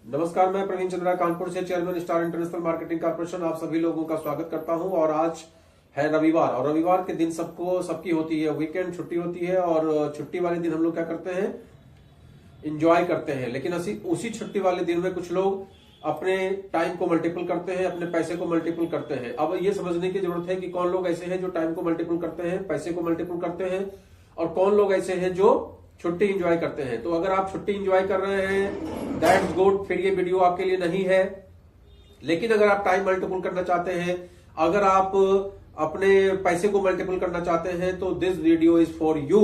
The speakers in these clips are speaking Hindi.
नमस्कार, मैं प्रवीण चंद्रा कानपुर से chairman star international marketing corporation आप सभी लोगों का स्वागत करता हूं। और आज है रविवार और रविवार के दिन सबकी होती है वीकेंड छुट्टी होती है। और छुट्टी वाले दिन हम लोग क्या करते हैं, इंजॉय करते हैं। लेकिन उसी छुट्टी वाले दिन में कुछ लोग अपने टाइम को मल्टीपल करते हैं, अपने पैसे को मल्टीपल करते हैं। अब ये समझने की जरूरत है कि कौन लोग ऐसे हैं जो टाइम को मल्टीपल करते हैं, पैसे को मल्टीपल करते हैं, और कौन लोग ऐसे हैं जो छुट्टी एंजॉय करते हैं। तो अगर आप छुट्टी एंजॉय कर रहे हैं दैट्स गुड, फिर ये वीडियो आपके लिए नहीं है। लेकिन अगर आप टाइम मल्टीपल करना चाहते हैं, अगर आप अपने पैसे को मल्टीपल करना चाहते हैं, तो this video is for you.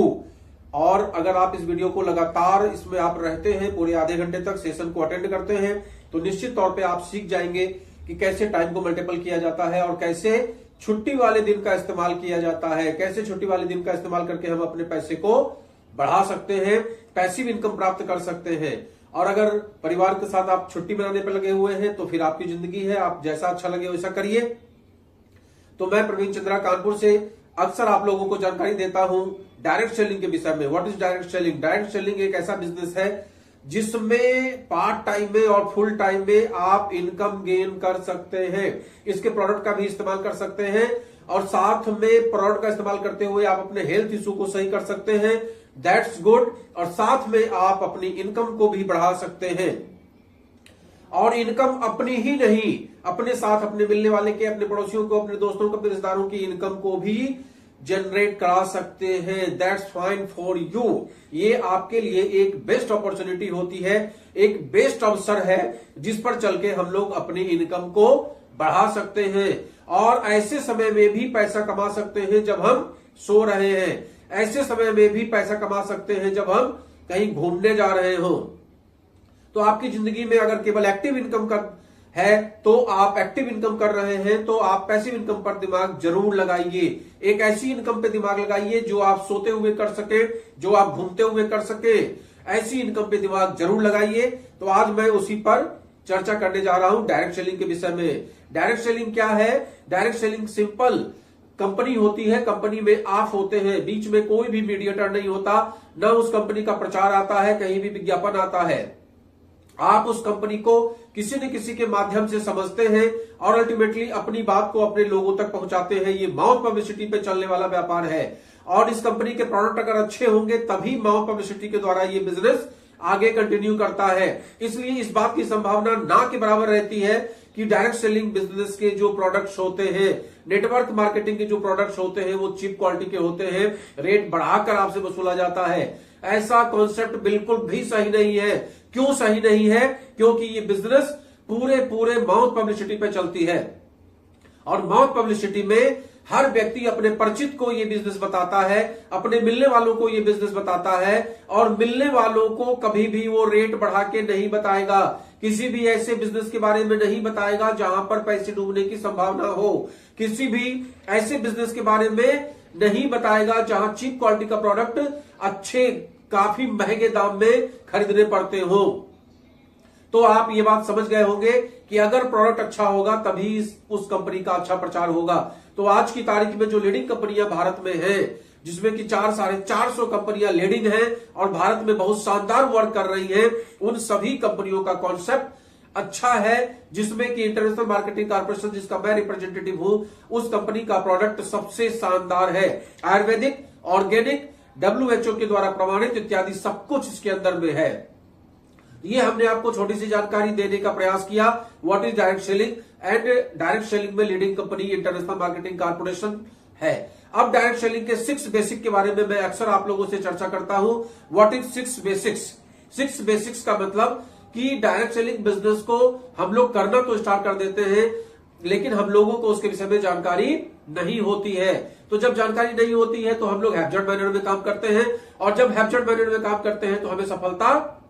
और अगर आप इस वीडियो को लगातार इसमें आप रहते हैं, पूरे आधे घंटे तक सेशन को अटेंड करते हैं, तो निश्चित तौर पे आप सीख जाएंगे कि कैसे टाइम को मल्टीपल किया जाता है और कैसे छुट्टी वाले दिन का इस्तेमाल किया जाता है, कैसे छुट्टी वाले दिन का इस्तेमाल करके हम अपने पैसे को बढ़ा सकते हैं, पैसिव इनकम प्राप्त कर सकते हैं। और अगर परिवार के साथ आप छुट्टी मनाने पर लगे हुए हैं तो फिर आपकी जिंदगी है, आप जैसा अच्छा लगे वैसा करिए। तो मैं प्रवीण चंद्रा कानपुर से अक्सर आप लोगों को जानकारी देता हूं डायरेक्ट सेलिंग के विषय में। What is direct selling? Direct selling एक ऐसा बिजनेस है जिसमें पार्ट टाइम में और फुल टाइम में आप इनकम गेन कर सकते हैं। इसके प्रोडक्ट का भी इस्तेमाल कर सकते हैं और साथ में प्रोडक्ट का इस्तेमाल करते हुए आप अपने हेल्थ इशू को सही कर सकते हैं, दैट्स गुड। और साथ में आप अपनी इनकम को भी बढ़ा सकते हैं। और इनकम अपनी ही नहीं, अपने साथ अपने मिलने वाले के, अपने पड़ोसियों को, अपने दोस्तों को, अपने रिश्तेदारों की इनकम को भी जनरेट करा सकते हैं। That's fine for you. ये आपके लिए एक बेस्ट अपॉर्चुनिटी होती है, एक बेस्ट अवसर है जिस पर चल के हम लोग अपनी इनकम को बढ़ा सकते हैं। और ऐसे समय में भी पैसा कमा सकते हैं जब हम सो रहे हैं, ऐसे समय में भी पैसा कमा सकते हैं जब हम कहीं घूमने जा रहे हो। तो आपकी जिंदगी में अगर केवल एक्टिव इनकम का है तो आप एक्टिव इनकम कर रहे हैं तो आप पैसिव इनकम पर दिमाग जरूर लगाइए। एक ऐसी इनकम पे दिमाग लगाइए जो आप सोते हुए कर सके, जो आप घूमते हुए कर सके, ऐसी इनकम पे दिमाग जरूर लगाइए। तो आज मैं उसी पर चर्चा करने जा रहा हूं डायरेक्ट सेलिंग के विषय में। डायरेक्ट सेलिंग क्या है? डायरेक्ट सेलिंग सिंपल कंपनी होती है, कंपनी में आप होते हैं, बीच में कोई भी मीडिएटर नहीं होता, न उस कंपनी का प्रचार आता है, कहीं भी विज्ञापन आता है। आप उस कंपनी को किसी न किसी के माध्यम से समझते हैं और अल्टीमेटली अपनी बात को अपने लोगों तक पहुंचाते हैं। ये माउथ पब्लिसिटी पे चलने वाला व्यापार है और इस कंपनी के प्रोडक्ट अगर अच्छे होंगे तभी माउथ पब्लिसिटी के द्वारा ये बिजनेस आगे कंटिन्यू करता है। इसलिए इस बात की संभावना ना के बराबर रहती है कि डायरेक्ट सेलिंग बिजनेस के जो प्रोडक्ट्स होते हैं, नेटवर्क मार्केटिंग के जो प्रोडक्ट्स होते हैं, वो चीप क्वालिटी के होते हैं, रेट बढ़ाकर आपसे वसूला जाता है। ऐसा कॉन्सेप्ट बिल्कुल भी सही नहीं है। क्यों सही नहीं है? क्योंकि ये बिजनेस पूरे माउथ पब्लिसिटी पे चलती है और माउथ पब्लिसिटी में हर व्यक्ति अपने परिचित को ये बिजनेस बताता है, अपने मिलने वालों को ये बिजनेस बताता है और मिलने वालों को कभी भी वो रेट बढ़ा के नहीं बताएगा, किसी भी ऐसे बिजनेस के बारे में नहीं बताएगा जहां पर पैसे डूबने की संभावना हो, किसी भी ऐसे बिजनेस के बारे में नहीं बताएगा जहां चीप क्वालिटी का प्रोडक्ट अच्छे काफी महंगे दाम में खरीदने पड़ते हो। तो आप ये बात समझ गए होंगे कि अगर प्रोडक्ट अच्छा होगा तभी उस कंपनी का अच्छा प्रचार होगा। तो आज की तारीख में जो लीडिंग कंपनियां भारत में हैं, जिसमें कि 400-450 कंपनियां लीडिंग हैं और भारत में बहुत शानदार वर्क कर रही हैं, उन सभी कंपनियों का कॉन्सेप्ट अच्छा है, जिसमें कि इंटरनेशनल मार्केटिंग कॉर्पोरेशन, जिसका मैं रिप्रेजेंटेटिव हूं, उस कंपनी का प्रोडक्ट सबसे शानदार है। आयुर्वेदिक, ऑर्गेनिक, WHO के द्वारा प्रमाणित इत्यादि सब कुछ इसके अंदर में है। ये हमने आपको छोटी सी जानकारी देने का प्रयास किया। What is direct selling? And direct selling में leading company international marketing corporation है। अब डायरेक्ट सेलिंग के 6 बेसिक के बारे में मैं अक्सर आप लोगों से चर्चा करता हूं। What is 6 basics? 6 बेसिक्स का मतलब कि डायरेक्ट सेलिंग बिजनेस को हम लोग करना तो स्टार्ट कर देते हैं, लेकिन हम लोगों को उसके विषय में जानकारी नहीं होती है। तो जब जानकारी नहीं होती है तो हम लोग हैप्चर्ड मैनर में काम करते हैं और जब हैप्चर्ड मैनर में काम करते हैं तो हमें सफलता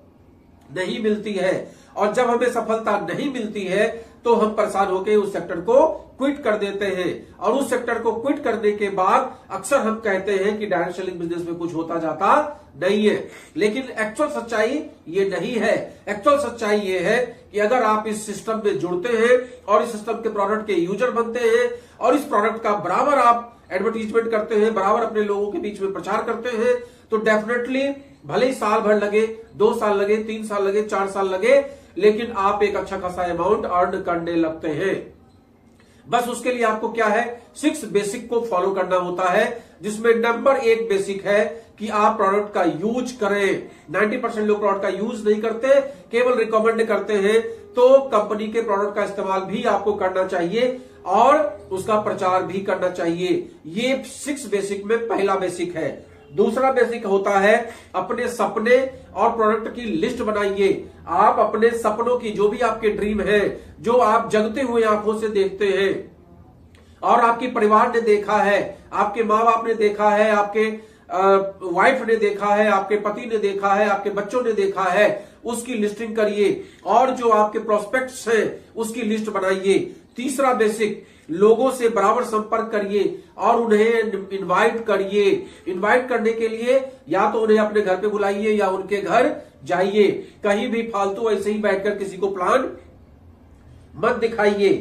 नहीं मिलती है। और जब हमें सफलता नहीं मिलती है तो हम परेशान होकर उस सेक्टर को क्विट कर देते हैं और उस सेक्टर को क्विट करने के बाद अक्सर हम कहते हैं कि डायरेक्ट सेलिंग बिजनेस में कुछ होता जाता नहीं है। लेकिन एक्चुअल सच्चाई ये नहीं है। एक्चुअल सच्चाई ये है कि अगर आप इस सिस्टम में जुड़ते हैं और इस सिस्टम के प्रोडक्ट के यूजर बनते हैं और इस प्रोडक्ट का बराबर आप एडवर्टीजमेंट करते हैं, बराबर अपने लोगों के बीच में प्रचार करते हैं, तो डेफिनेटली भले ही साल भर लगे, 2 साल लगे, 3 साल लगे, 4 साल लगे, लेकिन आप एक अच्छा खासा अमाउंट अर्न करने लगते हैं। बस उसके लिए आपको क्या है, 6 बेसिक को फॉलो करना होता है, जिसमें नंबर 1 बेसिक है कि आप प्रोडक्ट का यूज करें। 90% लोग प्रोडक्ट का यूज नहीं करते, केवल रिकमेंड करते हैं। तो कंपनी के प्रोडक्ट का इस्तेमाल भी आपको करना चाहिए और उसका प्रचार भी करना चाहिए। ये 6 बेसिक में पहला बेसिक है। दूसरा बेसिक होता है अपने सपने और प्रोडक्ट की लिस्ट बनाइए। आप अपने सपनों की, जो भी आपके ड्रीम है, जो आप जगते हुए आंखों से देखते हैं और आपके परिवार ने देखा है, आपके माँ बाप ने देखा है, आपके वाइफ ने देखा है, आपके पति ने देखा है, आपके बच्चों ने देखा है, उसकी लिस्टिंग करिए और जो आपके प्रोस्पेक्ट्स हैं उसकी लिस्ट बनाइए। तीसरा बेसिक, लोगों से बराबर संपर्क करिए और उन्हें इनवाइट करिए। इनवाइट करने के लिए या तो उन्हें अपने घर पे बुलाइए या उनके घर जाइए। कहीं भी फालतू ऐसे ही बैठकर किसी को प्लान मत दिखाइए।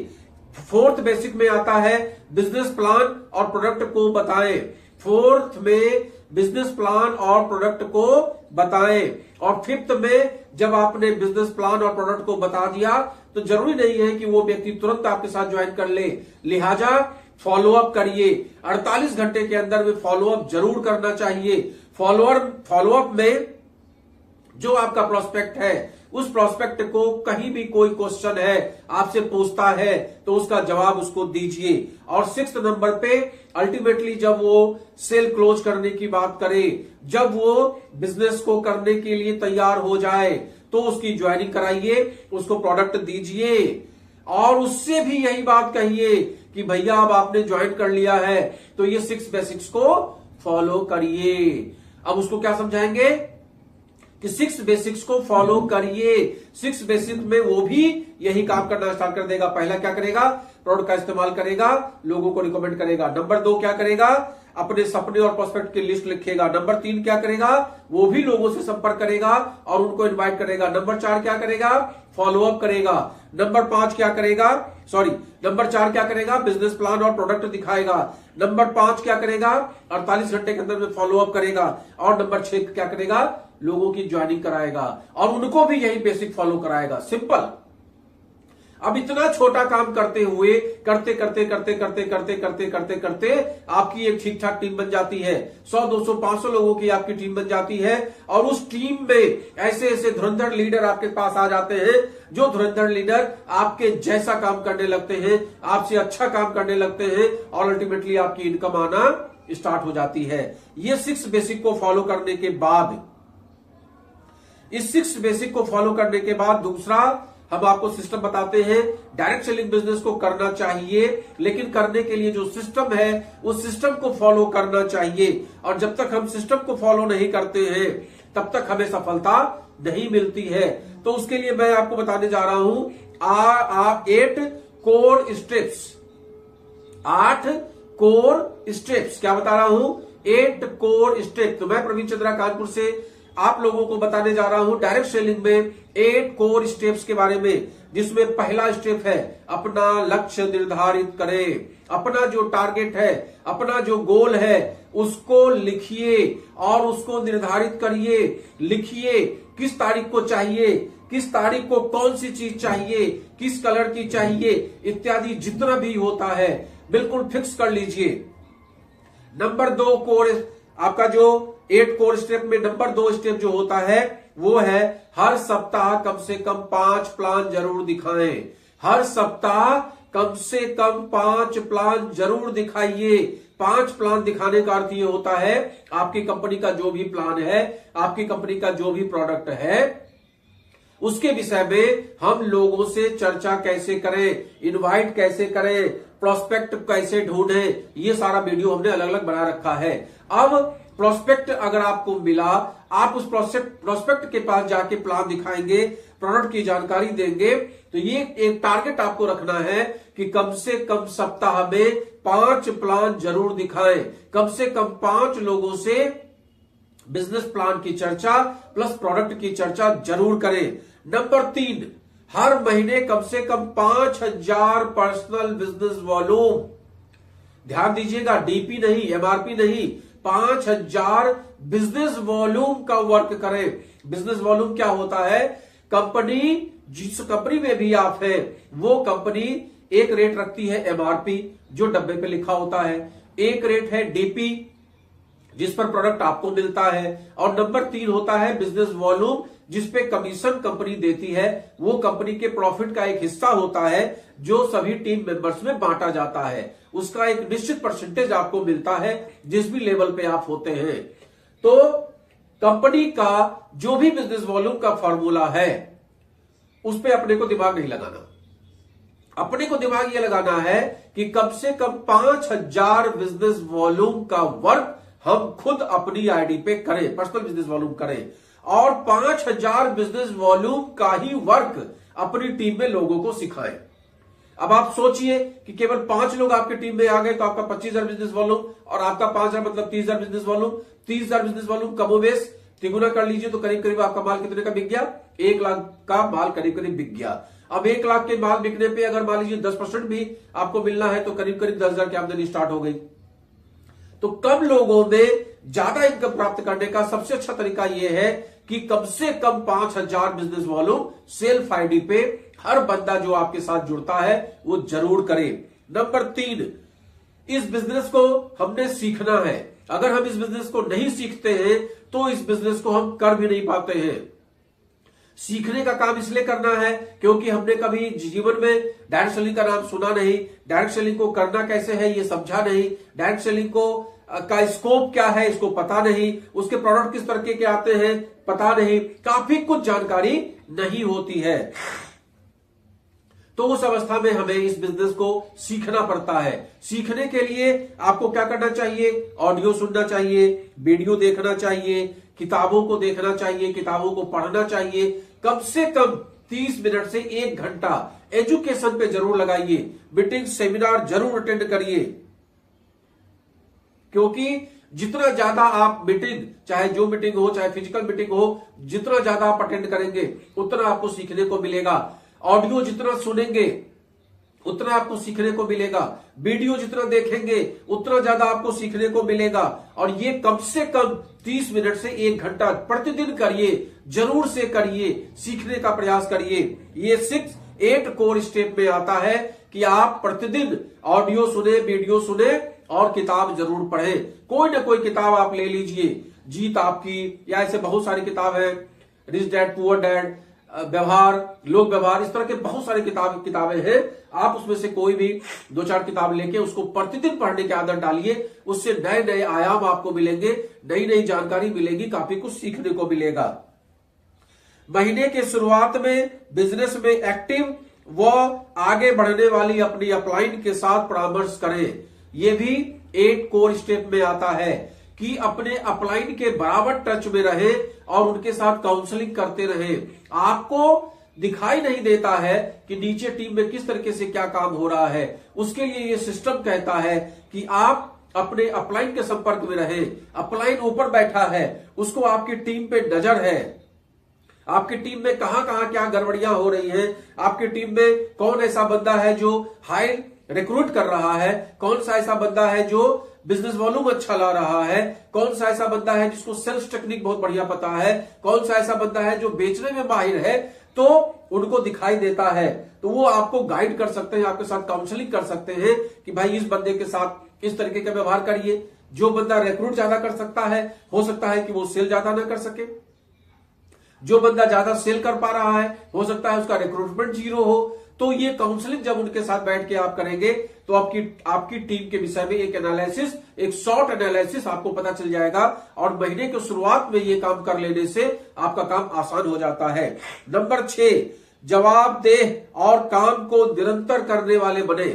4th बेसिक में आता है बिजनेस प्लान और प्रोडक्ट को बताएं। 4th में बिजनेस प्लान और प्रोडक्ट को बताएं। और 5th में जब आपने बिजनेस प्लान और प्रोडक्ट को बता दिया तो जरूरी नहीं है कि वो व्यक्ति तुरंत आपके साथ ज्वाइन कर ले, लिहाजा फॉलोअप करिए। 48 घंटे के अंदर में फॉलोअप जरूर करना चाहिए। फॉलोअप में जो आपका प्रोस्पेक्ट है, उस प्रोस्पेक्ट को कहीं भी कोई क्वेश्चन है, आपसे पूछता है, तो उसका जवाब उसको दीजिए। और 6th नंबर पे अल्टीमेटली जब वो सेल क्लोज करने की बात करे, जब वो बिजनेस को करने के लिए तैयार हो जाए, तो उसकी ज्वाइनिंग कराइए, उसको प्रोडक्ट दीजिए और उससे भी यही बात कहिए कि भैया अब आपने ज्वाइन कर लिया है तो ये 6 बेसिक्स को फॉलो करिए। अब उसको क्या समझाएंगे कि 6 बेसिक्स को फॉलो करिए। 6 बेसिक में वो भी यही काम करना स्टार्ट कर देगा। पहला क्या करेगा, प्रोडक्ट का इस्तेमाल करेगा, लोगों को रिकमेंड करेगा। नंबर 2 क्या करेगा, अपने सपने और प्रोस्पेक्ट की लिस्ट लिखेगा। नंबर 3 क्या करेगा, वो भी लोगों से संपर्क करेगा और उनको इनवाइट करेगा। नंबर 4 क्या करेगा, फॉलोअप करेगा। नंबर 4 क्या करेगा, बिजनेस प्लान और प्रोडक्ट दिखाएगा। नंबर 5 क्या करेगा, 48 घंटे के अंदर में फॉलोअप करेगा। और नंबर 6 क्या करेगा, लोगों की ज्वाइनिंग कराएगा और उनको भी यही बेसिक फॉलो कराएगा। सिंपल। अब इतना छोटा काम करते हुए करते आपकी एक ठीक ठाक टीम बन जाती है। 100, 200, 500 लोगों की आपकी टीम बन जाती है और उस टीम में ऐसे ऐसे धुरंधर लीडर आपके पास आ जाते हैं, जो धुरंधर लीडर आपके जैसा काम करने लगते हैं, आपसे अच्छा काम करने लगते हैं और अल्टीमेटली आपकी इनकम आना स्टार्ट हो जाती है। ये 6 बेसिक को फॉलो करने के बाद, इस 6 बेसिक को फॉलो करने के बाद दूसरा हम आपको सिस्टम बताते हैं। डायरेक्ट सेलिंग बिजनेस को करना चाहिए, लेकिन करने के लिए जो सिस्टम है उस सिस्टम को फॉलो करना चाहिए। और जब तक हम सिस्टम को फॉलो नहीं करते हैं तब तक हमें सफलता नहीं मिलती है। तो उसके लिए मैं आपको बताने जा रहा हूं 8 कोर स्टेप्स। 8 कोर स्टेप्स क्या बता रहा हूं, 8 कोर स्टेप। तो मैं प्रवीण चंद्रा कानपुर से आप लोगों को बताने जा रहा हूं डायरेक्ट सेलिंग में 8 कोर स्टेप्स के बारे में, जिसमें पहला स्टेप है अपना लक्ष्य निर्धारित करें। अपना जो टारगेट है, अपना जो गोल है, उसको लिखिए और उसको निर्धारित करिए। लिखिए किस तारीख को चाहिए, किस तारीख को कौन सी चीज चाहिए, किस कलर की चाहिए, इत्यादि जितना भी होता है बिल्कुल फिक्स कर लीजिए। नंबर 2 कोर, आपका जो 8 कोर स्टेप में नंबर 2 स्टेप जो होता है वो है हर सप्ताह कम से कम 5 प्लान जरूर दिखाएं। हर सप्ताह कम से कम 5 प्लान जरूर दिखाइए। 5 प्लान दिखाने का अर्थ ये होता है आपकी कंपनी का जो भी प्लान है, आपकी कंपनी का जो भी प्रोडक्ट है, उसके विषय में हम लोगों से चर्चा कैसे करें, इनवाइट कैसे करें, प्रोस्पेक्ट कैसे ढूंढें, ये सारा वीडियो हमने अलग अलग बना रखा है। अब प्रोस्पेक्ट अगर आपको मिला, आप उस प्रोस्पेक्ट के पास जाके प्लान दिखाएंगे, प्रोडक्ट की जानकारी देंगे, तो ये एक टारगेट आपको रखना है कि कम से कम सप्ताह में 5 प्लान जरूर दिखाएं। कम से कम 5 लोगों से बिजनेस प्लान की चर्चा प्लस प्रोडक्ट की चर्चा जरूर करें। नंबर 3, हर महीने कम से कम 5000 पर्सनल बिजनेस वॉल्यूम, ध्यान दीजिएगा, डीपी नहीं, एमआरपी नहीं, 5000 बिजनेस वॉल्यूम का वर्क करे। बिजनेस वॉल्यूम क्या होता है? कंपनी, जिस कंपनी में भी आप हैं वो कंपनी एक रेट रखती है एमआरपी, जो डब्बे पे लिखा होता है, एक रेट है डीपी, जिस पर प्रोडक्ट आपको मिलता है, और नंबर 3 होता है बिजनेस वॉल्यूम, जिसपे कमीशन कंपनी देती है। वो कंपनी के प्रॉफिट का एक हिस्सा होता है जो सभी टीम मेंबर्स में बांटा जाता है। उसका एक निश्चित परसेंटेज आपको मिलता है जिस भी लेवल पे आप होते हैं। तो कंपनी का जो भी बिजनेस वॉल्यूम का फॉर्मूला है उस पे अपने को दिमाग नहीं लगाना। अपने को दिमाग ये लगाना है कि कम से कम 5000 बिजनेस वॉल्यूम का वर्क हम खुद अपनी आईडी पे करें, पर्सनल बिजनेस वॉल्यूम करें, और 5000 बिजनेस वॉल्यूम का ही वर्क अपनी टीम में लोगों को सिखाएं। अब आप सोचिए कि केवल 5 लोग आपकी टीम में आ गए तो आपका 25000 बिजनेस वॉल्यूम, और आपका 5000 मतलब 30000 बिजनेस वॉल्यूम। 30000 बिजनेस वॉल्यूम कमोबेश तिगुना कर लीजिए तो करीब करीब आपका माल कितने का बिक गया? 1 लाख का माल करीब करीब बिक गया। अब 1 लाख के माल बिकने पे अगर मान लीजिए 10% भी आपको मिलना है तो करीब करीब 10,000 की आमदनी स्टार्ट हो गई। तो कम लोगों में ज्यादा इनकम प्राप्त करने का सबसे अच्छा तरीका यह है कि कम से कम 5000 बिजनेस वॉल्यूम सेल्फ आईडी पे हर बंदा जो आपके साथ जुड़ता है वो जरूर करे। नंबर 3, इस बिजनेस को हमने सीखना है। अगर हम इस बिजनेस को नहीं सीखते हैं तो इस बिजनेस को हम कर भी नहीं पाते हैं। सीखने का काम इसलिए करना है क्योंकि हमने कभी जीवन में डायरेक्ट सेलिंग का नाम सुना नहीं, डायरेक्ट सेलिंग को करना कैसे है ये समझा नहीं, डायरेक्ट सेलिंग को का स्कोप क्या है इसको पता नहीं, उसके प्रोडक्ट किस तरह के आते हैं पता नहीं, काफी कुछ जानकारी नहीं होती है। तो उस अवस्था में हमें इस बिजनेस को सीखना पड़ता है। सीखने के लिए आपको क्या करना चाहिए? ऑडियो सुनना चाहिए, वीडियो देखना चाहिए, किताबों को देखना चाहिए, किताबों को पढ़ना चाहिए। कम से कम 30 मिनट से 1 घंटा एजुकेशन पे जरूर लगाइए। मीटिंग सेमिनार जरूर अटेंड करिए, क्योंकि जितना ज्यादा आप मीटिंग, चाहे जो मीटिंग हो चाहे फिजिकल मीटिंग हो, जितना ज्यादा आप अटेंड करेंगे उतना आपको सीखने को मिलेगा। ऑडियो जितना सुनेंगे उतना आपको सीखने को मिलेगा, वीडियो जितना देखेंगे उतना ज्यादा आपको सीखने को मिलेगा। और ये कम से कम 30 मिनट से 1 घंटा प्रतिदिन करिए, जरूर से करिए, सीखने का प्रयास करिए। ये 6-8 कोर स्टेप में आता है कि आप प्रतिदिन ऑडियो सुने, वीडियो सुने और किताब जरूर पढ़ें। कोई ना कोई किताब आप ले लीजिए, जीत आपकी, या ऐसे बहुत सारी किताब है, रिच डैड पुअर डैड, व्यवहार, लोक व्यवहार, इस तरह के बहुत सारी किताबें हैं। आप उसमें से कोई भी 2-4 किताब लेके उसको प्रतिदिन पढ़ने की आदत डालिए। उससे नए नए आयाम आपको मिलेंगे, नई नई जानकारी मिलेगी, काफी कुछ सीखने को मिलेगा। महीने के शुरुआत में बिजनेस में एक्टिव व आगे बढ़ने वाली अपनी अपलाइन के साथ परामर्श करें। यह भी 8 कोर स्टेप में आता है कि अपने अपलाइन के बराबर टच में रहे और उनके साथ काउंसलिंग करते रहे। आपको दिखाई नहीं देता है कि नीचे टीम में किस तरीके से क्या काम हो रहा है, उसके लिए ये सिस्टम कहता है कि आप अपने अपलाइन के संपर्क में रहे। अपलाइन ऊपर बैठा है, उसको आपकी टीम पे नजर है, आपकी टीम में कहां कहां क्या गड़बड़ियां हो रही हैं, आपकी टीम में कौन ऐसा बंदा है जो हाई रिक्रूट कर रहा है, कौन सा ऐसा बंदा है जो बिजनेस वॉल्यूम अच्छा ला रहा है, कौन सा ऐसा बंदा है जिसको सेल्स टेक्निक बहुत बढ़िया पता है, कौन सा ऐसा बंदा है जो बेचने में माहिर है, तो उनको दिखाई देता है। तो वो आपको गाइड कर सकते हैं, आपके साथ काउंसलिंग कर सकते हैं कि भाई इस बंदे के साथ इस तरीके का व्यवहार करिए। जो बंदा रिक्रूट ज्यादा कर सकता है, हो सकता है कि वो सेल ज्यादा ना कर सके। जो बंदा ज्यादा सेल कर पा रहा है, हो सकता है उसका रिक्रूटमेंट 0 हो। तो ये काउंसलिंग जब उनके साथ बैठ के आप करेंगे तो आपकी टीम के विषय में एक एनालिसिस, एक शॉर्ट एनालिसिस आपको पता चल जाएगा, और महीने की शुरुआत में ये काम कर लेने से आपका काम आसान हो जाता है। नंबर 6, जवाबदेह और काम को निरंतर करने वाले बने।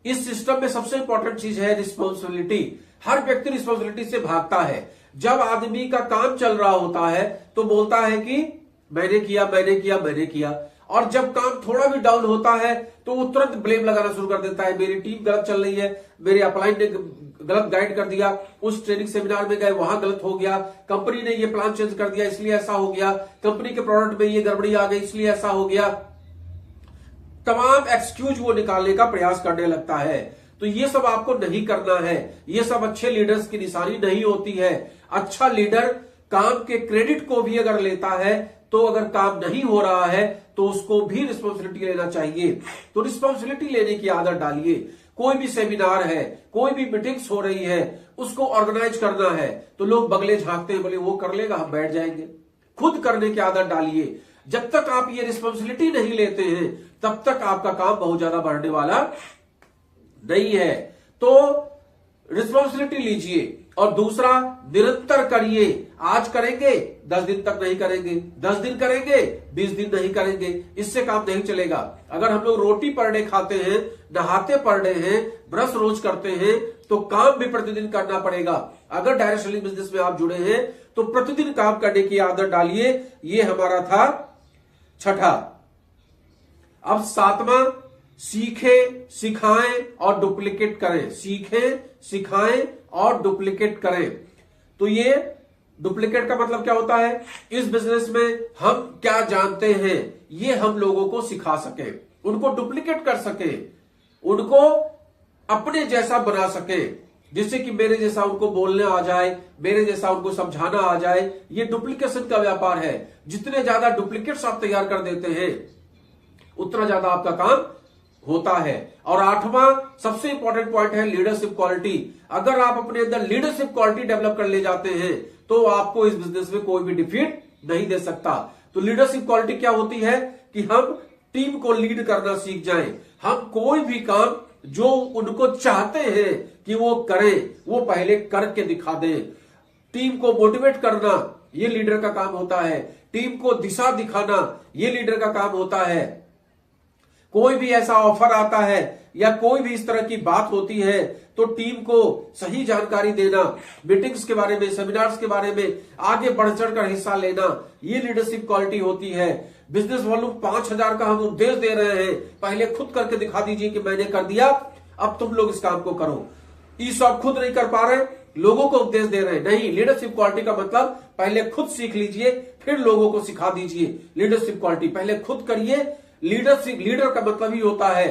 इस सिस्टम में सबसे इंपॉर्टेंट चीज है रिस्पॉन्सिबिलिटी। हर व्यक्ति रिस्पॉन्सिबिलिटी से भागता है। जब आदमी का काम चल रहा होता है तो बोलता है कि मैंने किया, मैंने किया, मैंने किया, और जब काम थोड़ा भी डाउन होता है तो वो तुरंत ब्लेम लगाना शुरू कर देता है। मेरी टीम गलत चल रही है, मेरे अपलाइन ने गलत गाइड कर दिया, उस ट्रेनिंग सेमिनार में गए वहां गलत हो गया, कंपनी ने ये प्लान चेंज कर दिया इसलिए ऐसा हो गया, कंपनी के प्रोडक्ट में ये गड़बड़ी आ गई इसलिए ऐसा हो गया। तमाम एक्सक्यूज वो निकालने का प्रयास करने लगता है। तो ये सब आपको नहीं करना है। ये सब अच्छे लीडर्स की निशानी नहीं होती है। अच्छा लीडर काम के क्रेडिट को भी अगर लेता है, तो अगर काम नहीं हो रहा है तो उसको भी रिस्पॉन्सिबिलिटी लेना चाहिए। तो रिस्पॉन्सिबिलिटी लेने की आदत डालिए। कोई भी सेमिनार है, कोई भी मीटिंग्स हो रही है, उसको ऑर्गेनाइज करना है तो लोग बगले झांकते हैं, बोले वो कर लेगा, हम बैठ जाएंगे। खुद करने की आदत डालिए। जब तक आप ये रिस्पॉन्सिबिलिटी नहीं लेते हैं, तब तक आपका काम बहुत ज्यादा बढ़ने वाला नहीं है। तो रिस्पॉन्सिबिलिटी लीजिए। और दूसरा, निरंतर करिए। आज करेंगे 10 दिन तक नहीं करेंगे, 10 दिन करेंगे 20 दिन नहीं करेंगे, इससे काम नहीं चलेगा। अगर हम लोग रोटी पर डे खाते हैं, नहाते पर डे हैं, ब्रश रोज करते हैं, तो काम भी प्रतिदिन करना पड़ेगा। अगर डायरेक्ट सेलिंग बिजनेस में आप जुड़े हैं तो प्रतिदिन काम करने की आदत डालिए। ये हमारा था छठा। अब सातवां, सीखे, सिखाएं और डुप्लीकेट करें। सीखें, सिखाएं और डुप्लीकेट करें। तो ये डुप्लीकेट का मतलब क्या होता है? इस बिजनेस में हम क्या जानते हैं ये हम लोगों को सिखा सके, उनको डुप्लीकेट कर सके, उनको अपने जैसा बना सके, जिससे कि मेरे जैसा उनको बोलने आ जाए, मेरे जैसा उनको समझाना आ जाए। ये डुप्लीकेशन का व्यापार है। जितने ज्यादा डुप्लीकेट्स आप तैयार कर देते हैं, उतना ज्यादा आपका काम होता है। और आठवां सबसे इंपॉर्टेंट पॉइंट है लीडरशिप क्वालिटी। अगर आप अपने अंदर लीडरशिप क्वालिटी डेवलप कर ले जाते हैं तो आपको इस बिजनेस में कोई भी डिफीट नहीं दे सकता। तो लीडरशिप क्वालिटी क्या होती है कि हम टीम को लीड करना सीख जाएं। हम कोई भी काम जो उनको चाहते हैं कि वो करें, वो पहले करके दिखा दें। टीम को मोटिवेट करना ये लीडर का काम होता है। टीम को दिशा दिखाना ये लीडर का काम होता है। कोई भी ऐसा ऑफर आता है या कोई भी इस तरह की बात होती है तो टीम को सही जानकारी देना, मीटिंग्स के बारे में, सेमिनार्स के बारे में आगे बढ़ चढ़कर हिस्सा लेना, ये लीडरशिप क्वालिटी होती है। बिजनेस वॉल्यूम 5000 का हम उपदेश दे रहे हैं, पहले खुद करके दिखा दीजिए कि मैंने कर दिया, अब तुम लोग इस काम को करो। आप खुद नहीं कर पा रहे, लोगों को उपदेश दे रहे हैं। नहीं, लीडरशिप क्वालिटी का मतलब पहले खुद सीख लीजिए, फिर लोगों को सिखा दीजिए। लीडरशिप क्वालिटी पहले खुद करिए। लीडर का मतलब ही होता है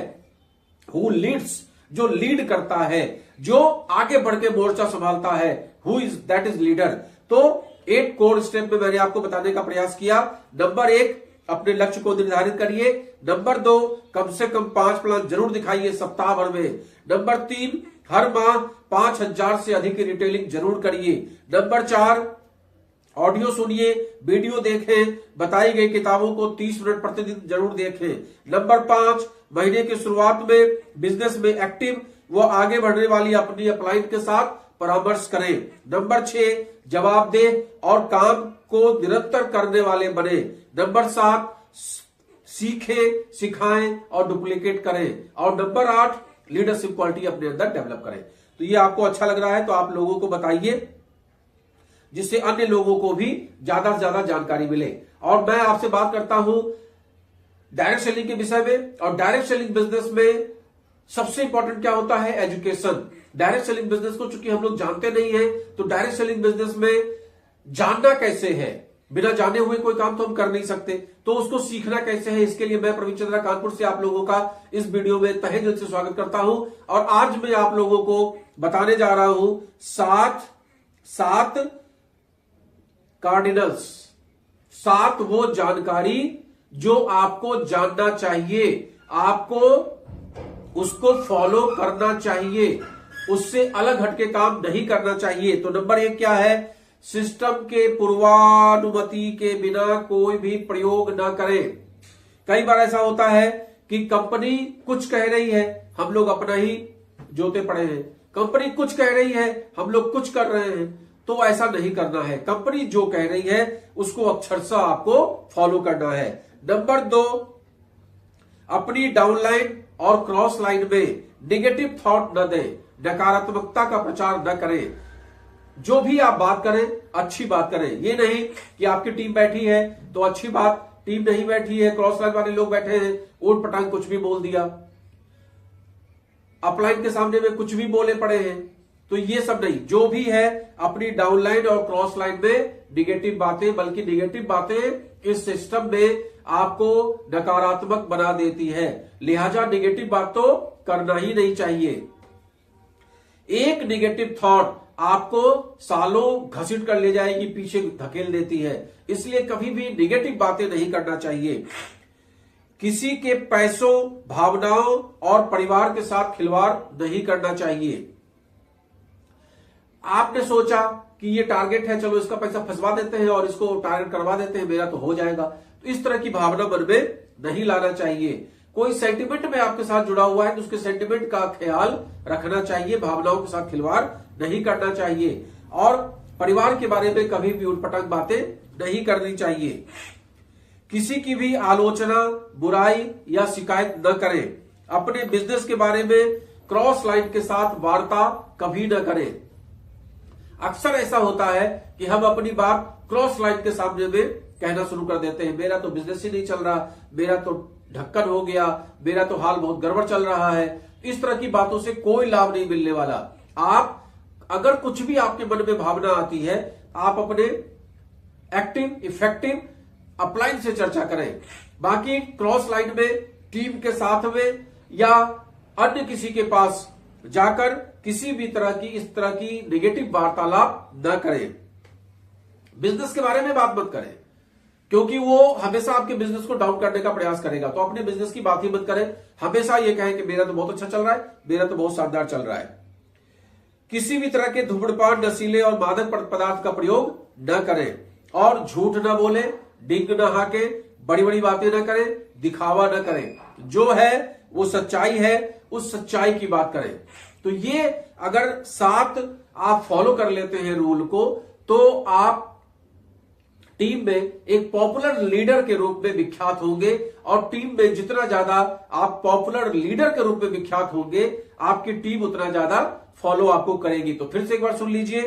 हु लीड्स, जो लीड करता है, जो आगे बढ़ के मोर्चा संभालता है, who is that is leader. तो 8 कोर स्टेप में मैंने आपको बताने का प्रयास किया। नंबर 1, अपने लक्ष्य को निर्धारित करिए। नंबर 2, कम से कम 5 प्लान जरूर दिखाइए सप्ताह भर में। नंबर 3, हर माह 5000 से अधिक की रिटेलिंग जरूर करिए। नंबर 4, ऑडियो सुनिए, वीडियो देखें, बताई गई किताबों को 30 मिनट प्रतिदिन जरूर देखें। नंबर 5, महीने की शुरुआत में बिजनेस में एक्टिव व आगे बढ़ने वाली अपनी अपलाइन के साथ परामर्श करें। नंबर 6, जवाबदेह और काम को निरंतर करने वाले बने। नंबर 7, सीखें, सिखाएं और डुप्लीकेट करें। और नंबर 8, लीडरशिप क्वालिटी अपने अंदर डेवलप करें। तो ये आपको अच्छा लग रहा है तो आप लोगों को बताइए, जिससे अन्य लोगों को भी ज्यादा से ज्यादा जानकारी मिले। और मैं आपसे बात करता हूं डायरेक्ट सेलिंग के विषय में। और डायरेक्ट सेलिंग बिजनेस में सबसे इंपॉर्टेंट क्या होता है? एजुकेशन। डायरेक्ट सेलिंग बिजनेस को चूंकि हम लोग जानते नहीं है, तो डायरेक्ट सेलिंग बिजनेस में जानना कैसे है, बिना जाने हुए कोई काम तो हम कर नहीं सकते। तो उसको सीखना कैसे है, इसके लिए मैं प्रवीण चंद्रा कानपुर से आप लोगों का इस वीडियो में तहे दिल से स्वागत करता हूं। और आज मैं आप लोगों को बताने जा रहा हूं 7 कार्डिनल्स, 7 वो जानकारी जो आपको जानना चाहिए, आपको उसको फॉलो करना चाहिए, उससे अलग हटके काम नहीं करना चाहिए। तो नंबर 1 क्या है? सिस्टम के पूर्वानुमति के बिना कोई भी प्रयोग ना करें। कई बार ऐसा होता है कि कंपनी कुछ कह रही है, हम लोग अपना ही जोते पड़े हैं। कंपनी कुछ कह रही है, हम लोग कुछ कर रहे हैं। तो ऐसा नहीं करना है। कंपनी जो कह रही है उसको अक्षरशः आपको फॉलो करना है। नंबर 2, अपनी डाउनलाइन और क्रॉस लाइन में नेगेटिव थॉट न दें, नकारात्मकता का प्रचार न करें। जो भी आप बात करें, अच्छी बात करें। ये नहीं कि आपकी टीम बैठी है तो अच्छी बात, टीम नहीं बैठी है, क्रॉस लाइन वाले लोग बैठे हैं, ऊट पटांग कुछ भी बोल दिया, अपलाइन के सामने में कुछ भी बोले पड़े हैं। तो ये सब नहीं, जो भी है अपनी डाउनलाइन और क्रॉस लाइन में निगेटिव बातें, बल्कि निगेटिव बातें इस सिस्टम में आपको नकारात्मक बना देती है। लिहाजा निगेटिव बात तो करना ही नहीं चाहिए। एक निगेटिव थॉट आपको सालों घसीट कर ले जाएगी, पीछे धकेल देती है। इसलिए कभी भी निगेटिव बातें नहीं करना चाहिए। किसी के पैसों, भावनाओं और परिवार के साथ खिलवाड़ नहीं करना चाहिए। आपने सोचा कि ये टारगेट है, चलो इसका पैसा फंसवा देते हैं और इसको टारगेट करवा देते हैं, मेरा तो हो जाएगा, तो इस तरह की भावना मन में नहीं लाना चाहिए। कोई सेंटिमेंट में आपके साथ जुड़ा हुआ है तो उसके सेंटिमेंट का ख्याल रखना चाहिए, भावनाओं के साथ खिलवाड़ नहीं करना चाहिए और परिवार के बारे में कभी भी उटपटांग बातें नहीं करनी चाहिए। किसी की भी आलोचना, बुराई या शिकायत न करें। अपने बिजनेस के बारे में क्रॉस लाइन के साथ वार्ता कभी न करें। अक्सर ऐसा होता है कि हम अपनी बात क्रॉस लाइन के सामने में कहना शुरू कर देते हैं, मेरा तो बिजनेस ही नहीं चल रहा, मेरा तो ढक्कन हो गया, मेरा तो हाल बहुत गड़बड़ चल रहा है। इस तरह की बातों से कोई लाभ नहीं मिलने वाला। आप अगर कुछ भी आपके मन में भावना आती है, आप अपने एक्टिव, इफेक्टिव अपलाइन से चर्चा करें। बाकी क्रॉस लाइन में, टीम के साथ में या अन्य किसी के पास जाकर किसी भी तरह की इस तरह की नेगेटिव वार्तालाप न करें। बिजनेस के बारे में बात मत करें, क्योंकि वो हमेशा आपके बिजनेस को डाउन करने का प्रयास करेगा। तो अपने बिजनेस की बात ही मत करें, हमेशा ये कहें कि मेरा तो बहुत अच्छा चल रहा है, मेरा तो बहुत शानदार चल रहा है। किसी भी तरह के धूम्रपान, नशीले और मादक पदार्थ का प्रयोग न करें और झूठ न बोले, डिंग न हाके, बड़ी बड़ी बातें न करें, दिखावा न करें। जो है वो सच्चाई है, उस सच्चाई की बात करें। तो ये अगर 7 आप फॉलो कर लेते हैं रूल को, तो आप टीम में एक पॉपुलर लीडर के रूप में विख्यात होंगे और टीम में जितना ज्यादा आप पॉपुलर लीडर के रूप में विख्यात होंगे, आपकी टीम उतना ज्यादा फॉलो आपको करेगी। तो फिर से एक बार सुन लीजिए।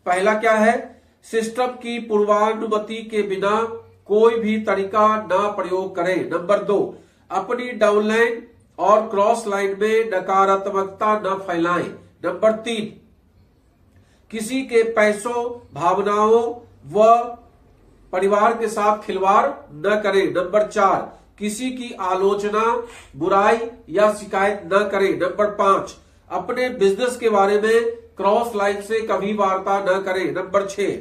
पहला क्या है? सिस्टम की पूर्वानुमति के बिना कोई भी तरीका ना प्रयोग करें। नंबर 2, अपनी डाउनलाइन और क्रॉस लाइन में नकारात्मकता न फैलाएं। नंबर 3, किसी के पैसों, भावनाओं व परिवार के साथ खिलवाड़ न करें। नंबर 4, किसी की आलोचना, बुराई या शिकायत न करें। नंबर 5, अपने बिजनेस के बारे में क्रॉस लाइन से कभी वार्ता न करें। नंबर 6,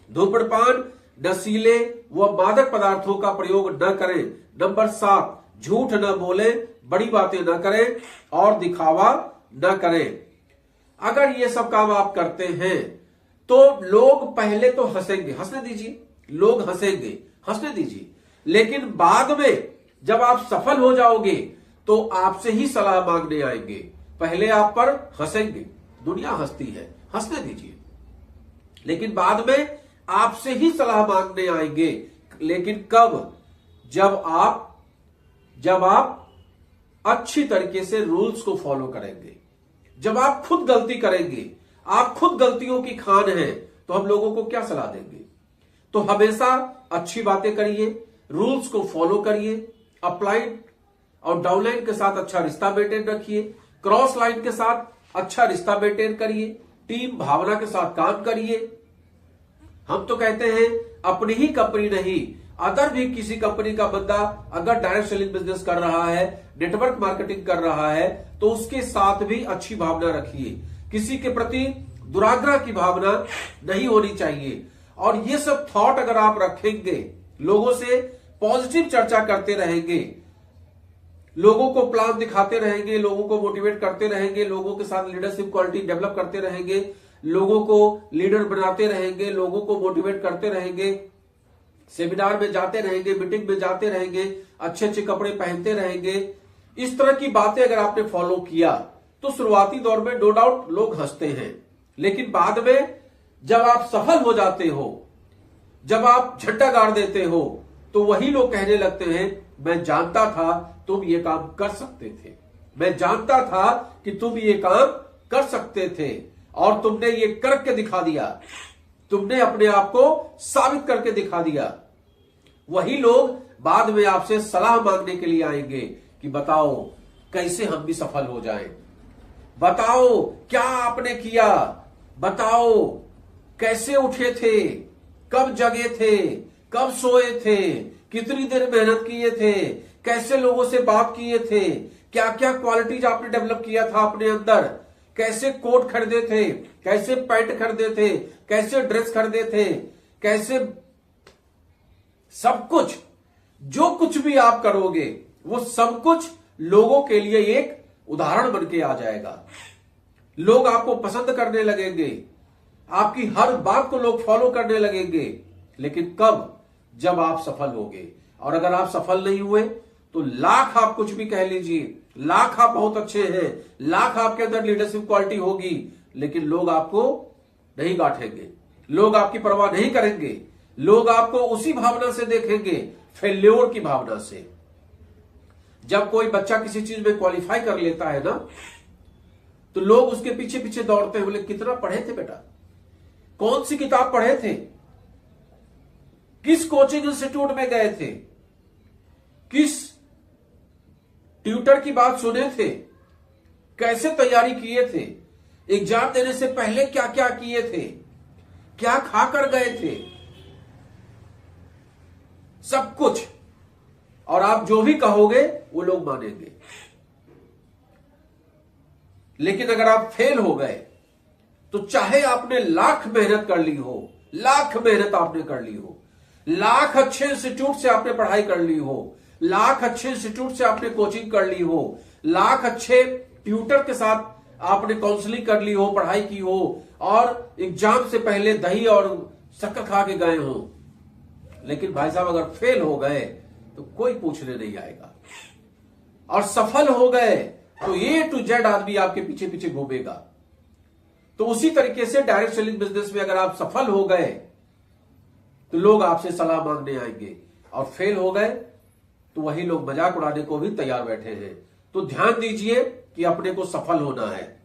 धूम्रपान, नशीले व मादक पदार्थों का प्रयोग न करें। नंबर 7, झूठ न बोले, बड़ी बातें न करें और दिखावा न करें। अगर ये सब काम आप करते हैं तो लोग पहले तो हंसेंगे, हंसने दीजिए, लोग हंसेंगे, हंसने दीजिए, लेकिन बाद में जब आप सफल हो जाओगे तो आपसे ही सलाह मांगने आएंगे। पहले आप पर हंसेंगे, दुनिया हंसती है, हंसने दीजिए, लेकिन बाद में आपसे ही सलाह मांगने आएंगे। लेकिन कब? जब आप अच्छी तरीके से रूल्स को फॉलो करेंगे, जब आप खुद गलती करेंगे, आप खुद गलतियों की खान हैं, तो हम लोगों को क्या सलाह देंगे? तो हमेशा अच्छी बातें करिए, रूल्स को फॉलो करिए, अपलाइन और डाउनलाइन के साथ अच्छा रिश्ता मेंटेन रखिए, क्रॉस लाइन के साथ अच्छा रिश्ता मेंटेन करिए, टीम भावना के साथ काम करिए। हम तो कहते हैं अपनी ही कंपनी नहीं, अदर भी किसी कंपनी का बंदा अगर डायरेक्ट सेलिंग बिजनेस कर रहा है, नेटवर्क मार्केटिंग कर रहा है, तो उसके साथ भी अच्छी भावना रखिए। किसी के प्रति दुराग्रह की भावना नहीं होनी चाहिए। और ये सब थॉट अगर आप रखेंगे, लोगों से पॉजिटिव चर्चा करते रहेंगे, लोगों को प्लान दिखाते रहेंगे, लोगों को मोटिवेट करते रहेंगे, लोगों के साथ लीडरशिप क्वालिटी डेवलप करते रहेंगे, लोगों को लीडर बनाते रहेंगे, लोगों को मोटिवेट करते रहेंगे, सेमिनार में जाते रहेंगे, मीटिंग में जाते रहेंगे, अच्छे अच्छे कपड़े पहनते रहेंगे। इस तरह की बातें अगर आपने फॉलो किया तो शुरुआती दौर में नो डाउट लोग हंसते हैं, लेकिन बाद में जब आप सफल हो जाते हो, जब आप झंडा गाड़ देते हो, तो वही लोग कहने लगते हैं मैं जानता था तुम ये काम कर सकते थे, मैं जानता था कि तुम ये काम कर सकते थे और तुमने ये करके दिखा दिया, तुमने अपने आप को साबित करके दिखा दिया। वही लोग बाद में आपसे सलाह मांगने के लिए आएंगे कि बताओ कैसे हम भी सफल हो जाएं, बताओ क्या आपने किया, बताओ कैसे उठे थे, कब जगे थे, कब सोए थे, कितनी देर मेहनत किए थे, कैसे लोगों से बात किए थे, क्या क्या क्वालिटीज आपने डेवलप किया था अपने अंदर, कैसे कोट खरीदे थे, कैसे पैंट खरीदे थे, कैसे ड्रेस खरीदे थे, कैसे सब कुछ, जो कुछ भी आप करोगे वो सब कुछ लोगों के लिए एक उदाहरण बन के आ जाएगा। लोग आपको पसंद करने लगेंगे, आपकी हर बात को लोग फॉलो करने लगेंगे। लेकिन कब? जब आप सफल होगे। और अगर आप सफल नहीं हुए तो लाख आप कुछ भी कह लीजिए, लाख आप बहुत अच्छे हैं, लाख आपके अंदर लीडरशिप क्वालिटी होगी, लेकिन लोग आपको नहीं गांठेंगे, लोग आपकी परवाह नहीं करेंगे। लोग आपको उसी भावना से देखेंगे, फेल्योर की भावना से। जब कोई बच्चा किसी चीज में क्वालिफाई कर लेता है ना, तो लोग उसके पीछे पीछे दौड़ते हैं। बोले कितना पढ़े थे बेटा, कौन सी किताब पढ़े थे, किस कोचिंग इंस्टीट्यूट में गए थे, किस ट्यूटर की बात सुने थे, कैसे तैयारी किए थे, एग्जाम देने से पहले क्या क्या किए थे, क्या खाकर गए थे, सब कुछ। और आप जो भी कहोगे वो लोग मानेंगे। लेकिन अगर आप फेल हो गए तो चाहे आपने लाख मेहनत कर ली हो, लाख मेहनत आपने कर ली हो, लाख अच्छे इंस्टीट्यूट से आपने पढ़ाई कर ली हो, लाख अच्छे इंस्टीट्यूट से आपने कोचिंग कर ली हो, लाख अच्छे ट्यूटर के साथ आपने काउंसलिंग कर ली हो, पढ़ाई की हो, और एग्जाम से पहले दही और शक्कर खा के गए हो, लेकिन भाई साहब अगर फेल हो गए तो कोई पूछने नहीं आएगा। और सफल हो गए तो A to Z आदमी आपके पीछे पीछे घूमेगा। तो उसी तरीके से डायरेक्ट सेलिंग बिजनेस में अगर आप सफल हो गए तो लोग आपसे सलाह मांगने आएंगे, और फेल हो गए तो वही लोग मजाक उड़ाने को भी तैयार बैठे हैं। तो ध्यान दीजिए कि अपने को सफल होना है।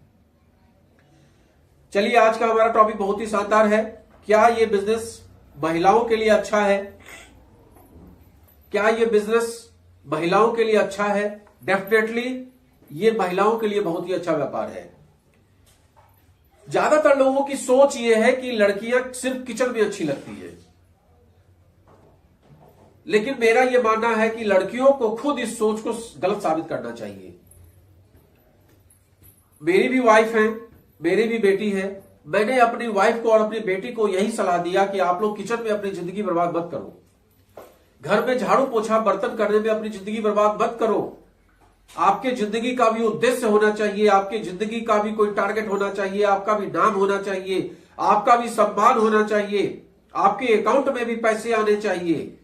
चलिए, आज का हमारा टॉपिक बहुत ही शानदार है। क्या ये बिजनेस महिलाओं के लिए अच्छा है? क्या ये बिजनेस महिलाओं के लिए अच्छा है? डेफिनेटली ये महिलाओं के लिए बहुत ही अच्छा व्यापार है। ज्यादातर लोगों की सोच ये है कि लड़कियां सिर्फ किचन में अच्छी लगती है, लेकिन मेरा यह मानना है कि लड़कियों को खुद इस सोच को गलत साबित करना चाहिए। मेरी भी वाइफ है, मेरी भी बेटी है। मैंने अपनी वाइफ को और अपनी बेटी को यही सलाह दिया कि आप लोग किचन में अपनी जिंदगी बर्बाद मत करो, घर में झाड़ू पोछा बर्तन करने में अपनी जिंदगी बर्बाद मत करो। आपके जिंदगी का भी उद्देश्य होना चाहिए, आपके जिंदगी का भी कोई टारगेट होना चाहिए, आपका भी नाम होना चाहिए, आपका भी सम्मान होना चाहिए, आपके अकाउंट में भी पैसे आने चाहिए।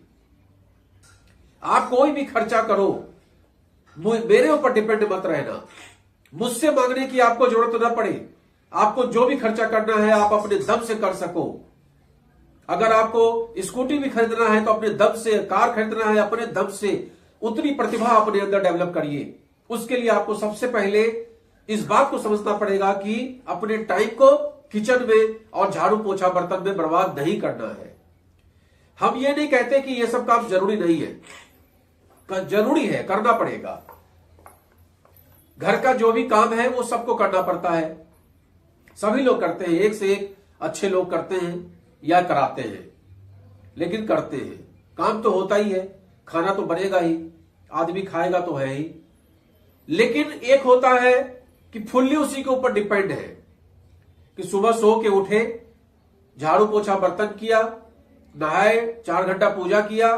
आप कोई भी खर्चा करो, मेरे ऊपर डिपेंड मत रहना, मुझसे मांगने की आपको जरूरत ना पड़े। आपको जो भी खर्चा करना है आप अपने दम से कर सको। अगर आपको स्कूटी भी खरीदना है तो अपने दम से, कार खरीदना है अपने दम से, उतनी प्रतिभा अपने अंदर डेवलप करिए। उसके लिए आपको सबसे पहले इस बात को समझना पड़ेगा कि अपने टाइम को किचन में और झाड़ू पोछा बर्तन में बर्बाद नहीं करना है। हम ये नहीं कहते कि ये सब काम जरूरी नहीं है, जरूरी है, करना पड़ेगा। घर का जो भी काम है वो सबको करना पड़ता है, सभी लोग करते हैं, एक से एक अच्छे लोग करते हैं या कराते हैं, लेकिन करते हैं। काम तो होता ही है, खाना तो बनेगा ही, आदमी खाएगा तो है ही। लेकिन एक होता है कि फुल्ली उसी के ऊपर डिपेंड है कि सुबह सो के उठे, झाड़ू पोछा बर्तन किया, नहाए, 4 घंटा पूजा किया,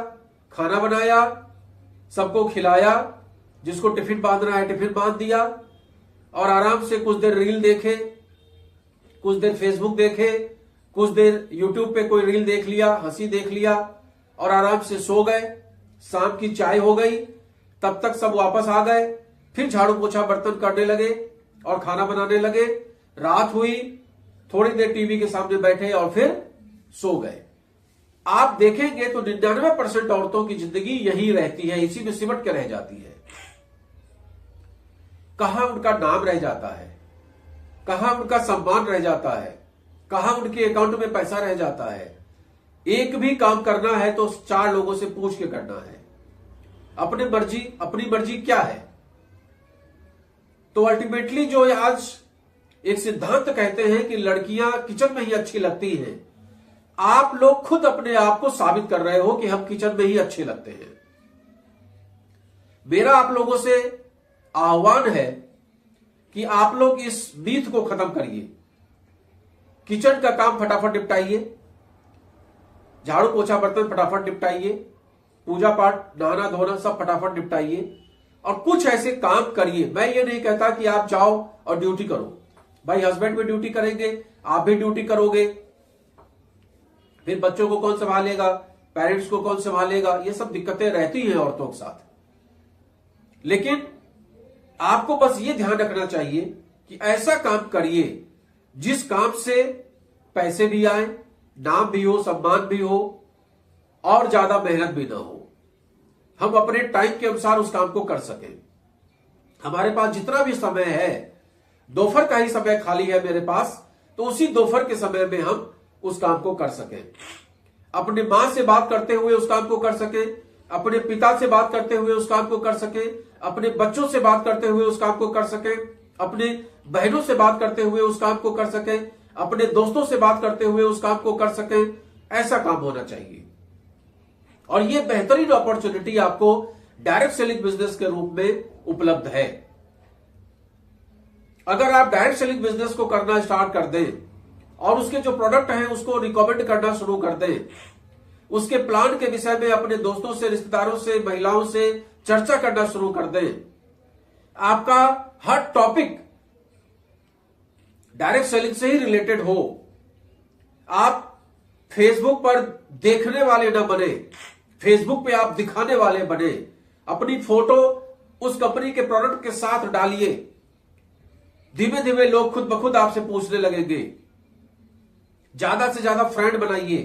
खाना बनाया, सबको खिलाया, जिसको टिफिन बांधना है टिफिन बांध दिया, और आराम से कुछ देर रील देखे, कुछ देर फेसबुक देखे, कुछ देर यूट्यूब पे कोई रील देख लिया, हंसी देख लिया, और आराम से सो गए। शाम की चाय हो गई, तब तक सब वापस आ गए, फिर झाड़ू पोछा बर्तन करने लगे और खाना बनाने लगे। रात हुई, थोड़ी देर टीवी के सामने बैठे और फिर सो गए। आप देखेंगे तो 99% औरतों की जिंदगी यही रहती है, इसी में सिमट के रह जाती है। कहां उनका नाम रह जाता है, कहां उनका सम्मान रह जाता है, कहां उनके अकाउंट में पैसा रह जाता है। एक भी काम करना है तो 4 लोगों से पूछ के करना है। अपनी मर्जी क्या है? तो अल्टीमेटली जो आज एक सिद्धांत कहते हैं कि लड़कियां किचन में ही अच्छी लगती हैं, आप लोग खुद अपने आप को साबित कर रहे हो कि हम किचन में ही अच्छे लगते हैं। मेरा आप लोगों से आह्वान है कि आप लोग इस मीथ को खत्म करिए। किचन का काम फटाफट निपटाइए, झाड़ू पोछा बर्तन फटाफट निपटाइए, पूजा पाठ नहाना धोना सब फटाफट निपटाइए और कुछ ऐसे काम करिए। मैं ये नहीं कहता कि आप जाओ और ड्यूटी करो, भाई हस्बैंड भी ड्यूटी करेंगे, आप भी ड्यूटी करोगे, फिर बच्चों को कौन संभालेगा, पेरेंट्स को कौन संभालेगा, ये सब दिक्कतें रहती हैं औरतों के साथ। लेकिन आपको बस ये ध्यान रखना चाहिए कि ऐसा काम करिए जिस काम से पैसे भी आए, नाम भी हो, सम्मान भी हो और ज्यादा मेहनत भी ना हो। हम अपने टाइम के अनुसार उस काम को कर सकें। हमारे पास जितना भी समय है, दोपहर का ही समय खाली है मेरे पास, तो उसी दोपहर के समय में हम उस काम को कर सकें। अपने मां से बात करते हुए उस काम को कर सकें, अपने पिता से बात करते हुए उस काम को कर सकें, अपने बच्चों से बात करते हुए उस काम को कर सकें, अपने बहनों से बात करते हुए उस काम को कर सकें, अपने दोस्तों से बात करते हुए उस काम को कर सकें। ऐसा काम होना चाहिए। और ये बेहतरीन अपॉर्चुनिटी आपको डायरेक्ट सेलिंग बिजनेस के रूप में उपलब्ध है। अगर आप डायरेक्ट सेलिंग बिजनेस को करना स्टार्ट कर दें और उसके जो प्रोडक्ट हैं उसको रिकमेंड करना शुरू कर दें, उसके प्लान के विषय में अपने दोस्तों से, रिश्तेदारों से, महिलाओं से चर्चा करना शुरू कर दें, आपका हर टॉपिक डायरेक्ट सेलिंग से ही रिलेटेड हो, आप फेसबुक पर देखने वाले न बने, फेसबुक पे आप दिखाने वाले बने, अपनी फोटो उस कंपनी के प्रोडक्ट के साथ डालिए, धीमे धीमे लोग खुद ब खुद आपसे पूछने लगेंगे। ज्यादा से ज्यादा फ्रेंड बनाइए।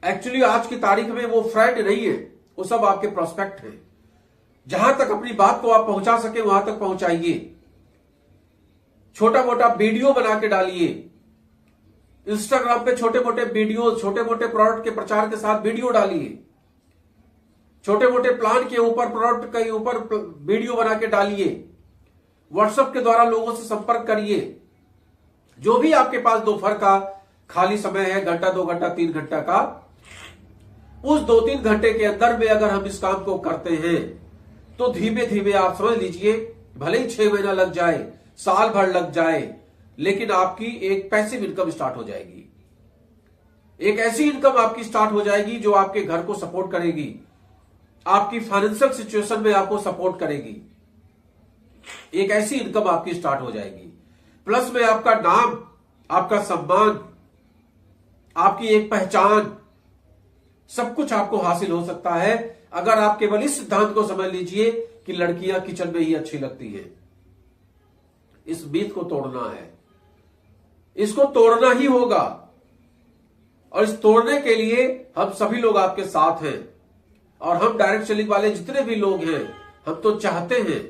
एक्चुअली आज की तारीख में वो फ्रेंड नहीं है, वो सब आपके प्रोस्पेक्ट हैं। जहां तक अपनी बात को आप पहुंचा सके वहां तक पहुंचाइए। छोटा मोटा वीडियो बना के डालिए। इंस्टाग्राम पे छोटे मोटे वीडियो, छोटे मोटे प्रोडक्ट के प्रचार के साथ वीडियो डालिए। छोटे मोटे प्लान के ऊपर, प्रोडक्ट के ऊपर वीडियो बना के डालिए। व्हाट्सएप के द्वारा लोगों से संपर्क करिए। जो भी आपके पास दोपहर का खाली समय है, घंटा, 2 घंटा, 3 घंटा का, उस 2-3 घंटे के अंदर में अगर हम इस काम को करते हैं तो धीमे धीमे आप समझ लीजिए, भले ही 6 महीना लग जाए, साल भर लग जाए, लेकिन आपकी एक पैसिव इनकम स्टार्ट हो जाएगी। एक ऐसी इनकम आपकी स्टार्ट हो जाएगी जो आपके घर को सपोर्ट करेगी, आपकी फाइनेंशियल सिचुएशन में आपको सपोर्ट करेगी। एक ऐसी इनकम आपकी स्टार्ट हो जाएगी। प्लस में आपका नाम, आपका सम्मान, आपकी एक पहचान, सब कुछ आपको हासिल हो सकता है अगर आप केवल इस सिद्धांत को समझ लीजिए कि लड़कियां किचन में ही अच्छी लगती हैं। इस मीथ को तोड़ना है, इसको तोड़ना ही होगा। और इस तोड़ने के लिए हम सभी लोग आपके साथ हैं। और हम डायरेक्ट सेलिंग वाले जितने भी लोग हैं, हम तो चाहते हैं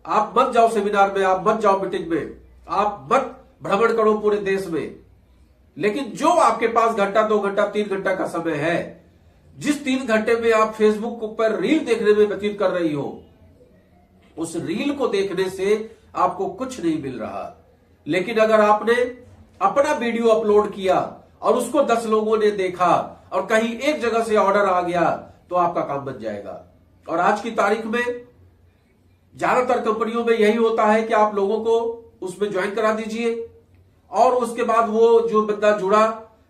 आप मत जाओ सेमिनार में, आप मत जाओ मीटिंग में, आप मत भ्रमण करो पूरे देश में, लेकिन जो आपके पास घंटा, 2 घंटा, 3 घंटा का समय है, जिस 3 घंटे में आप फेसबुक पर रील देखने में व्यतीत कर रही हो, उस रील को देखने से आपको कुछ नहीं मिल रहा। लेकिन अगर आपने अपना वीडियो अपलोड किया और उसको 10 लोगों ने देखा और कहीं एक जगह से ऑर्डर आ गया तो आपका काम बन जाएगा। और आज की तारीख में ज्यादातर कंपनियों में यही होता है कि आप लोगों को उसमें ज्वाइन करा दीजिए और उसके बाद वो जो बंदा जुड़ा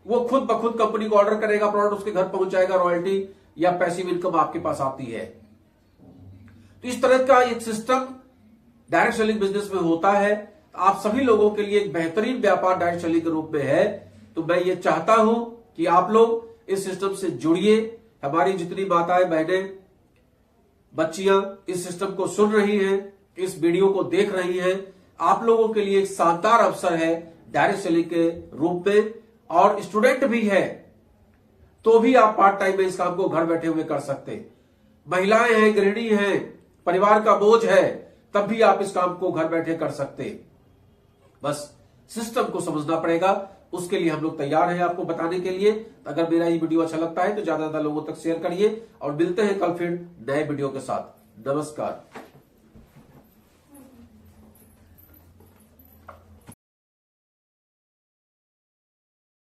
वो खुद ब खुद कंपनी को ऑर्डर करेगा, प्रोडक्ट उसके घर पहुंच जाएगा, रॉयल्टी या पैसिव इनकम आपके पास आती है। तो इस तरह का एक सिस्टम डायरेक्ट सेलिंग बिजनेस में होता है। आप सभी लोगों के लिए एक बेहतरीन व्यापार डायरेक्ट सेलिंग के रूप में है। तो मैं ये चाहता हूं कि आप लोग इस सिस्टम से जुड़िए। हमारी जितनी माताएं, बहनें, बच्चियां इस सिस्टम को सुन रही हैं, इस वीडियो को देख रही हैं, आप लोगों के लिए एक शानदार अवसर है डायरेक्ट सेलिंग के रूप में। और स्टूडेंट भी है तो भी आप पार्ट टाइम में इस काम को घर बैठे हुए कर सकते। महिलाएं हैं, गृहिणी हैं, परिवार का बोझ है, तब भी आप इस काम को घर बैठे कर सकते। बस सिस्टम को समझना पड़ेगा, उसके लिए हम लोग तैयार हैं आपको बताने के लिए। अगर मेरा ये वीडियो अच्छा लगता है तो ज्यादा से ज्यादा लोगों तक शेयर करिए और मिलते हैं कल फिर नए वीडियो के साथ। नमस्कार।